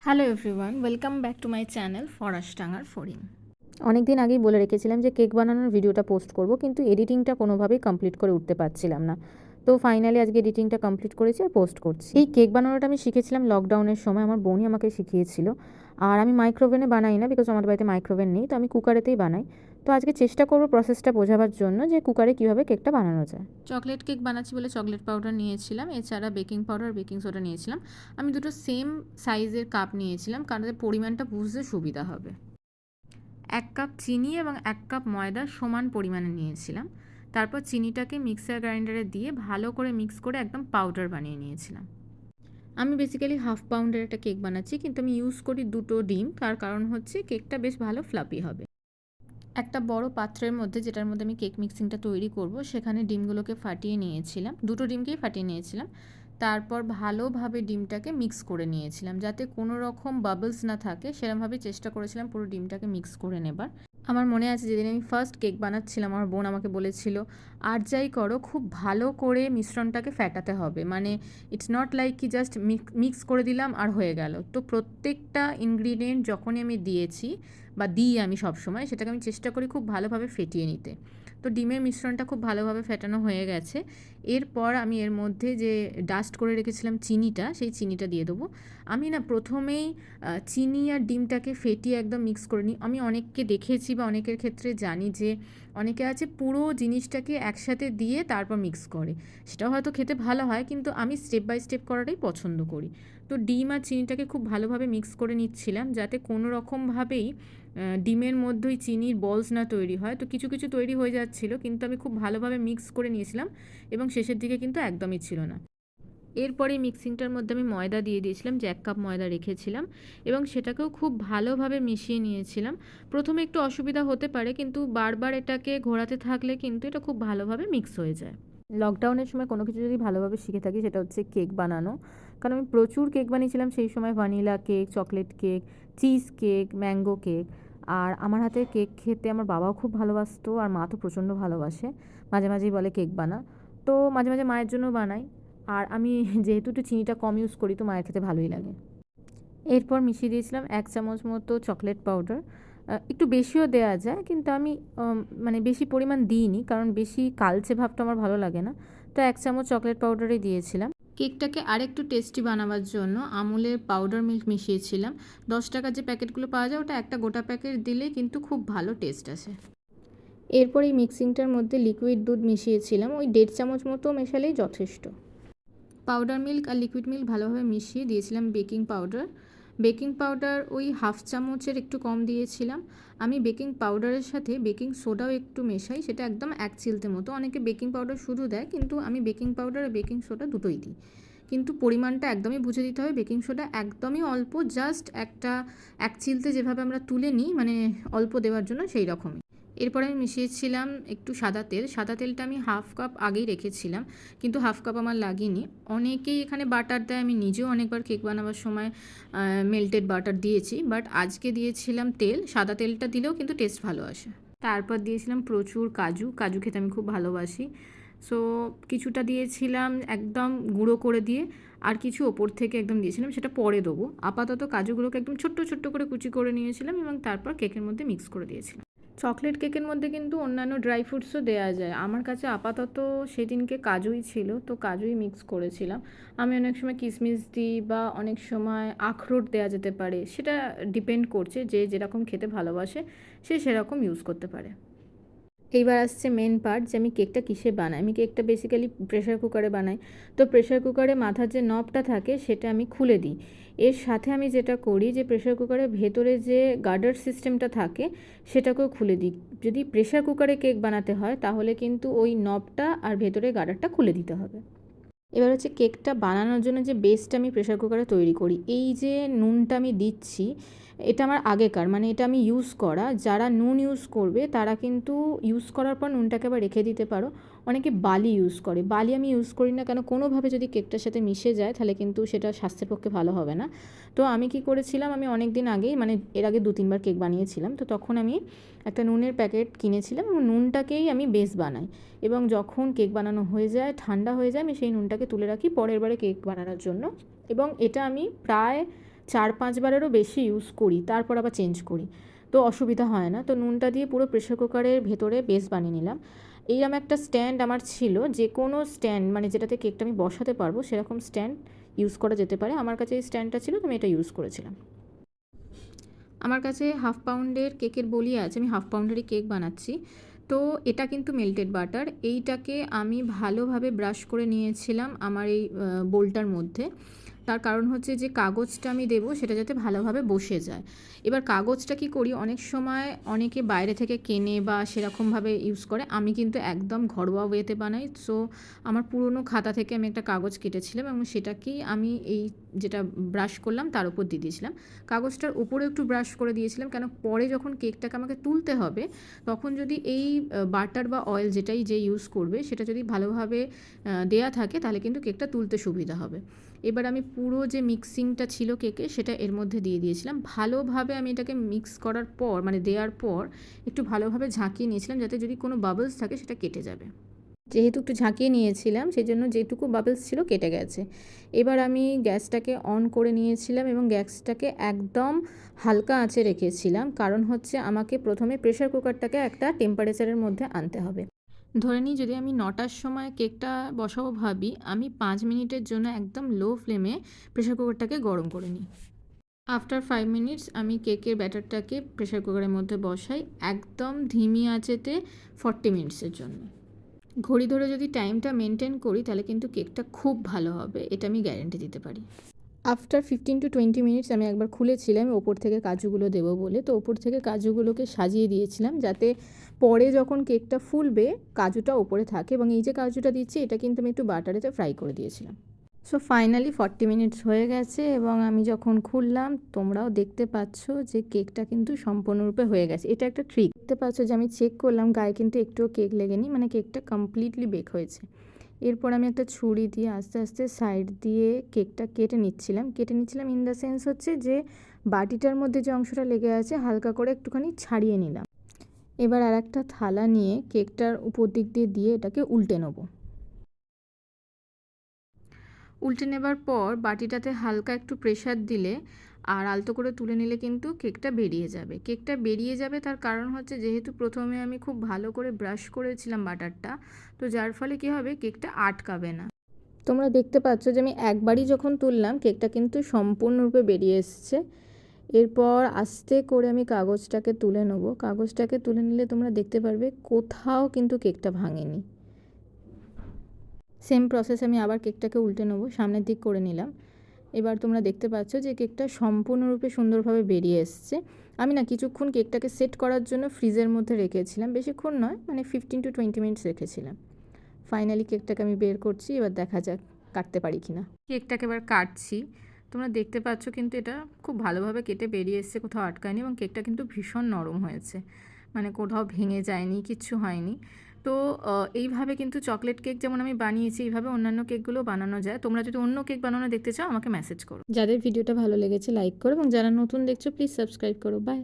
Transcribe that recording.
Hello everyone, welcome back to my channel ফরাসটাঙ্গার ফরিন। অনেক দিন আগেই বলে রেখেছিলাম যে কেক বানানোর ভিডিওটা পোস্ট করব, কিন্তু এডিটিংটা কোনোভাবেই কমপ্লিট করে উঠতে পারছিলাম না। তো ফাইনালি আজকে এডিটিংটা কমপ্লিট করেছি আর পোস্ট করছি। এই কেক বানানোটা আমি শিখেছিলাম লকডাউনের সময়, আমার বোনই আমাকে শিখিয়েছিল। আর আমি মাইক্রোওভেনে বানাই না, বিকজ আমাদের বাড়িতে মাইক্রোওভেন নেই, তো আমি কুকারেতেই বানাই। তো আজকে চেষ্টা করবো প্রসেসটা বোঝাবার জন্য যে কুকারে কীভাবে কেকটা বানানো যায়। চকলেট কেক বানাচ্ছি বলে চকলেট পাউডার নিয়েছিলাম, এছাড়া বেকিং পাউডার বেকিং সোডা নিয়েছিলাম। আমি দুটো সেম সাইজের কাপ নিয়েছিলাম কারণ পরিমাণটা বুঝতে সুবিধা হবে। 1 কাপ চিনি এবং 1 কাপ ময়দা সমান পরিমাণে নিয়েছিলাম। তারপর চিনিটাকে মিক্সার গ্রাইন্ডারে দিয়ে ভালো করে মিক্স করে একদম পাউডার বানিয়ে নিয়েছিলাম। আমি বেসিক্যালি হাফ পাউন্ডের একটা কেক বানাচ্ছি, কিন্তু আমি ইউজ করি দুটো ডিম, তার কারণ হচ্ছে কেকটা বেশ ভালো ফ্লাফি হবে। একটা বড় পাত্রের মধ্যে, যেটার মধ্যে আমি কেক মিক্সিংটা তৈরি করব, সেখানে ডিমগুলোকে ফাটিয়ে নিয়েছিলাম, দুটো ডিমকেই ফাটিয়ে নিয়েছিলাম। তারপর ভালোভাবে ডিমটাকে মিক্স করে নিয়েছিলাম, যাতে কোনো রকম বাবলস না থাকে, সেরকমভাবে চেষ্টা করেছিলাম পুরো ডিমটাকে মিক্স করে নেবার। আমার মনে আছে যেদিন আমি ফার্স্ট কেক বানাচ্ছিলাম, আমার বোন আমাকে বলেছিল, আর যাই করো খুব ভালো করে মিশ্রণটাকে ফ্যাটাতে হবে, মানে ইটস নট লাইক কি জাস্ট মিক্স করে দিলাম আর হয়ে গেল। তো প্রত্যেকটা ইনগ্রিডিয়েন্ট যখনই আমি দিয়েছি বা দিই আমি সবসময়, সেটাকে আমি চেষ্টা করি খুব ভালোভাবে ফেটিয়ে নিতে। তো ডিমের মিশ্রণটা খুব ভালোভাবে ফেটানো হয়ে গেছে। এরপর আমি এর মধ্যে যে ডাস্ট করে রেখেছিলাম চিনিটা, সেই চিনিটা দিয়ে দেবো। আমি না প্রথমেই চিনি আর ডিমটাকে ফেটিয়ে একদম মিক্স করে নিই। আমি অনেককে দেখেছি বা অনেকের ক্ষেত্রে জানি যে অনেকে আছে পুরো জিনিসটাকে একসাথে দিয়ে তারপর মিক্স করে, সেটাও হয়তো খেতে ভালো হয়, কিন্তু আমি স্টেপ বাই স্টেপ করাটাই পছন্দ করি। তো ডিম আর চিনিটাকে খুব ভালোভাবে মিক্স করে নিচ্ছিলাম, যাতে কোনো রকমভাবেই ডিমের মধ্যেই চিনির বলস না তৈরি হয়। তো কিছু কিছু তৈরি হয়ে যাচ্ছিল, কিন্তু আমি খুব ভালোভাবে মিক্স করে নিয়েছিলাম এবং শেষের দিকে কিন্তু একদমই ছিল না। এরপরে মিক্সিংটার মধ্যে আমি ময়দা দিয়ে দিয়েছিলাম, যে 1 কাপ ময়দা রেখেছিলাম, এবং সেটাকেও খুব ভালোভাবে মিশিয়ে নিয়েছিলাম। প্রথমে একটু অসুবিধা হতে পারে, কিন্তু বারবার এটাকে ঘোরাতে থাকলে কিন্তু এটা খুব ভালোভাবে মিক্স হয়ে যায়। লকডাউনের সময় কোনো কিছু যদি ভালোভাবে শিখে থাকি, সেটা হচ্ছে কেক বানানো। কারণ আমি প্রচুর কেক বানিয়েছিলাম সেই সময়, vanilla cake, chocolate cake, cheese cake, mango cake. আর আমার হাতের কেক খেতে আমার বাবাও খুব ভালোবাসতো, আর মা তো প্রচণ্ড ভালোবাসে, মাঝে মাঝেই বলে কেক বানা। তো মাঝে মাঝে মায়ের জন্য বানাই। আর আমি যেহেতু একটু চিনিটা কম ইউজ করি, তো মায়ের খেতে ভালোই লাগে। এরপর মিশিয়ে দিয়েছিলাম 1 চামচ মতো চকলেট পাউডার। একটু বেশিও দেওয়া যায়, কিন্তু আমি মানে বেশি পরিমাণ দিইনি, কারণ বেশি কালচে ভাবটা আমার ভালো লাগে না। তো 1 চামচ চকলেট পাউডারই দিয়েছিলাম। কেকটাকে আরেকটু টেস্টি বানাবার জন্য আমুলের পাউডার মিল্ক মিশিয়েছিলাম। 10 টাকার যে প্যাকেটগুলো পাওয়া যায়, ওটা একটা গোটা প্যাকেট দিলে কিন্তু খুব ভালো টেস্ট আসে। এরপর এই মিক্সিংটার মধ্যে লিকুইড দুধ মিশিয়েছিলাম, ওই 1.5 চামচ মতো মেশালেই যথেষ্ট। পাউডার মিল্ক আর লিকুইড মিল্ক ভালোভাবে মিশিয়ে দিয়েছিলাম বেকিং পাউডার। বেকিং পাউডার ওই 1/2 চামচের একটু কম দিয়েছিলাম। আমি বেকিং পাউডারের সাথে বেকিং সোডাও একটু মেশাই, সেটা একদম 1 চিলতে মতো। অনেকে বেকিং পাউডার শুধু দেয়, কিন্তু আমি বেকিং পাউডার আর বেকিং সোডা দুটোই দিই। কিন্তু পরিমাণটা একদমই বুঝে দিতে হবে। বেকিং সোডা একদমই অল্প, জাস্ট 1 চিলতে যেভাবে আমরা তুলে নিই, মানে অল্প দেওয়ার জন্য, সেই রকমই। এরপরে আমি মিশিয়েছিলাম একটু সাদা তেল। সাদা তেলটা আমি 1/2 কাপ আগেই রেখেছিলাম, কিন্তু 1/2 কাপ আমার লাগেনি। অনেকেই এখানে বাটার দেয়, আমি নিজেও অনেকবার কেক বানাবার সময় মেল্টেড বাটার দিয়েছি, বাট আজকে দিয়েছিলাম তেল। সাদা তেলটা দিলেও কিন্তু টেস্ট ভালো আসে। তারপর দিয়েছিলাম প্রচুর কাজু। কাজু খেতে আমি খুব ভালোবাসি, সো কিছুটা দিয়েছিলাম একদম গুঁড়ো করে দিয়ে, আর কিছু ওপর থেকে একদম দিয়েছিলাম, সেটা পরে দেবো। আপাতত কাজুগুলোকে একদম ছোট্ট ছোট্ট করে কুচি করে নিয়েছিলাম এবং তারপর কেকের মধ্যে মিক্স করে দিয়েছিলাম। চকলেট কেকের মধ্যে কিন্তু অন্যান্য ড্রাই ফ্রুটসও দেওয়া যায়। আমার কাছে আপাতত সেদিনকে কাজুই ছিল, তো কাজুই মিক্স করেছিলাম। আমি অনেক সময় কিশমিশ দিই, বা অনেক সময় আখরোট দেওয়া যেতে পারে, সেটা ডিপেন্ড করছে যে যেরকম খেতে ভালোবাসে সে সেরকম ইউজ করতে পারে। এইবার আসছে মেন পার্ট, যে আমি কেকটা কিসে বানাই। আমি কেকটা বেসিক্যালি প্রেশার কুকারে বানাই। তো প্রেশার কুকারে মাথার যে নবটা থাকে সেটা আমি খুলে দিই। এর সাথে আমি যেটা করি, যে প্রেশার কুকারের ভেতরে যে গার্ডার সিস্টেমটা থাকে সেটাকেও খুলে দিই। যদি প্রেশার কুকারে কেক বানাতে হয়, তাহলে কিন্তু ওই নবটা আর ভেতরে গার্ডারটা খুলে দিতে হবে। এবার হচ্ছে কেকটা বানানোর জন্য যে বেসটা আমি প্রেশার কুকারে তৈরি করি, এই যে নুনটা আমি দিচ্ছি, এটা আমার আগেকার, মানে এটা আমি ইউজ করা। যারা নুন ইউজ করবে তারা কিন্তু ইউজ করার পর নুনটাকে আবার রেখে দিতে পারো। অনেকে বালি ইউজ করে, বালি আমি ইউজ করি না, কেন কোনোভাবে যদি কেকটার সাথে মিশে যায় তাহলে কিন্তু সেটা স্বাস্থ্যের পক্ষে ভালো হবে না। তো আমি কি করেছিলাম, আমি অনেক দিন আগেই, মানে এর আগে 2-3 বার কেক বানিয়েছিলাম, তো তখন আমি একটা নুনের প্যাকেট কিনেছিলাম এবং নুনটাকেই আমি বেস বানাই। এবং যখন কেক বানানো হয়ে যায়, ঠান্ডা হয়ে যায়, আমি সেই নুনটাকে তুলে রাখি পরের বারে কেক বানানোর জন্য। এবং এটা আমি প্রায় 4-5 বারেরও বেশি ইউজ করি, তারপর আবার চেঞ্জ করি, তো অসুবিধা হয় না। তো নুনটা দিয়ে পুরো প্রেশার কুকারের ভেতরে বেস বানিয়ে নিলাম। এইরকম একটা স্ট্যান্ড আমার ছিল, যে কোনো স্ট্যান্ড মানে যেটাতে কেকটা আমি বসাতে পারবো সেরকম স্ট্যান্ড ইউজ করা যেতে পারে। আমার কাছে এই স্ট্যান্ডটা ছিল, তো আমি এটা ইউজ করেছিলাম। আমার কাছে 1/2 পাউন্ডের কেকের বলি আছে, আমি 1/2 পাউন্ডেরই কেক বানাচ্ছি। তো এটা কিন্তু মেল্টেড বাটার, এইটাকে আমি ভালোভাবে ব্রাশ করে নিয়েছিলাম আমার এই বোলটার মধ্যে। তার কারণ হচ্ছে যে কাগজটা আমি দেবো সেটা যাতে ভালোভাবে বসে যায়। এবার কাগজটা কি করি, অনেক সময় অনেকে বাইরে থেকে কেনে বা সেরকমভাবে ইউজ করে, আমি কিন্তু একদম ঘরোয়া ওয়েতে বানাই। সো আমার পুরনো খাতা থেকে আমি একটা কাগজ কেটেছিলাম এবং সেটাকেই আমি এই যেটা ব্রাশ করলাম তার উপর দিয়ে দিয়েছিলাম। কাগজটার উপরে একটু ব্রাশ করে দিয়েছিলাম, কেন পরে যখন কেকটাকে আমাকে তুলতে হবে তখন যদি এই বাটার বা অয়েল যেটাই যে ইউজ করবে সেটা যদি ভালোভাবে দেয়া থাকে তাহলে কিন্তু কেকটা তুলতে সুবিধা হবে। এবার আমি পুরো যে মিক্সিংটা ছিল কেকে সেটা এর মধ্যে দিয়ে দিয়েছিলাম। ভালোভাবে আমি এটাকে মিক্স করার পর মানে দেওয়ার পর একটু ভালোভাবে ঝাঁকিয়ে নিয়েছিলাম, যাতে যদি কোনো বাবলস থাকে সেটা কেটে যাবে। যেহেতু একটু ঝাঁকিয়ে নিয়েছিলাম সেই জন্য যেটুকু বাবলস ছিল কেটে গেছে। এবার আমি গ্যাসটাকে অন করে নিয়েছিলাম এবং গ্যাসটাকে একদম হালকা আঁচে রেখেছিলাম, কারণ হচ্ছে আমাকে প্রথমে প্রেশার কুকারটাকে একটা টেম্পারেচারের মধ্যে আনতে হবে। ধরে নিই যদি আমি 9টার সময় কেকটা বসাবো ভাবি, আমি 5 মিনিটের জন্য একদম লো ফ্লেমে প্রেশার কুকারটাকে গরম করে নিই। আফটার 5 মিনিটস আমি কেকের ব্যাটারটাকে প্রেশার কুকারের মধ্যে বসাই একদম ধিমি আঁচেতে 40 মিনিটসের জন্য। ঘড়ি ধরে যদি টাইমটা মেনটেন করি তাহলে কিন্তু কেকটা খুব ভালো হবে, এটা আমি গ্যারেন্টি দিতে পারি। আফটার 15 to 20 মিনিটস আমি একবার খুলেছিলাম ওপর থেকে কাজুগুলো দেবো বলে, তো ওপর থেকে কাজুগুলোকে সাজিয়ে দিয়েছিলাম যাতে পরে যখন কেকটা ফুলবে কাজুটা ওপরে থাকে, এবং এই যে কাজুটা দিচ্ছি এটা কিন্তু আমি একটু বাটারেতে ফ্রাই করে দিয়েছিলাম। সো ফাইনালি 40 মিনিটস হয়ে গেছে এবং আমি যখন খুললাম তোমরাও দেখতে পাচ্ছ যে কেকটা কিন্তু সম্পূর্ণরূপে হয়ে গেছে। এটা একটা ট্রিক, দেখতে পাচ্ছ যে আমি চেক করলাম গায়ে কিন্তু একটুও কেক লেগেনি, মানে কেকটা কমপ্লিটলি বেক হয়েছে। এরপর আমি একটা ছুরি দিয়ে আস্তে আস্তে সাইড দিয়ে কেকটা কেটে নিচ্ছিলাম ইন দ্য সেন্স হচ্ছে যে বাটিটার মধ্যে যে অংশটা লেগে আছে হালকা করে একটুখানি ছাড়িয়ে নিলাম। এবার আর একটা থালা নিয়ে কেকটার উপর দিক দিয়ে এটাকে উল্টে নেবো। উল্টে নেবার পর বাটিটাতে হালকা একটু প্রেসার দিলে আর আলতো করে তুলে নিলে কিন্তু কেকটা বেরিয়ে যাবে। কেকটা বেরিয়ে যাবে তার কারণ হচ্ছে যেহেতু প্রথমে আমি খুব ভালো করে ব্রাশ করেছিলাম বাটারটা, তো যার ফলে কী হবে কেকটা আটকাবে না। তোমরা দেখতে পাচ্ছ যে আমি একবারই যখন তুললাম কেকটা কিন্তু সম্পূর্ণরূপে বেরিয়ে এসছে। এরপর আস্তে করে আমি কাগজটাকে তুলে নেবো। কাগজটাকে তুলে নিলে তোমরা দেখতে পারবে কোথাও কিন্তু কেকটা ভাঙেনি। সেম প্রসেস আমি আবার কেকটাকে উল্টে নেবো, সামনের দিক করে নিলাম। এবার তোমরা দেখতে পাচ্ছ যে কেকটা সম্পূর্ণরূপে সুন্দরভাবে বেরিয়ে এসছে। আমি না কিছুক্ষণ কেকটাকে সেট করার জন্য ফ্রিজের মধ্যে রেখেছিলাম, বেশিক্ষণ নয়, মানে 15 to 20 মিনিটস রেখেছিলাম। ফাইনালি কেকটাকে আমি বের করছি, এবার দেখা যাক কাটতে পারি কি না। কেকটাকে এবার কাটছি, তোমরা দেখতে পাচ্ছ কিন্তু এটা খুব ভালোভাবে কেটে বেরিয়ে এসছে, কোথাও আটকায়নি এবং কেকটা কিন্তু ভীষণ নরম হয়েছে, মানে কোথাও ভেঙে যায়নি, কিচ্ছু হয়নি। তো এইভাবে কিন্তু চকলেট কেক যেমন আমি বানিয়েছি এইভাবে অন্যান্য কেকগুলো বানানো যায়। তোমরা যদি অন্য কেক বানানো দেখতে চাও আমাকে মেসেজ করো। যাদের ভিডিওটা ভালো লেগেছে লাইক করো এবং যারা নতুন দেখছো প্লিজ সাবস্ক্রাইব করো। বাই।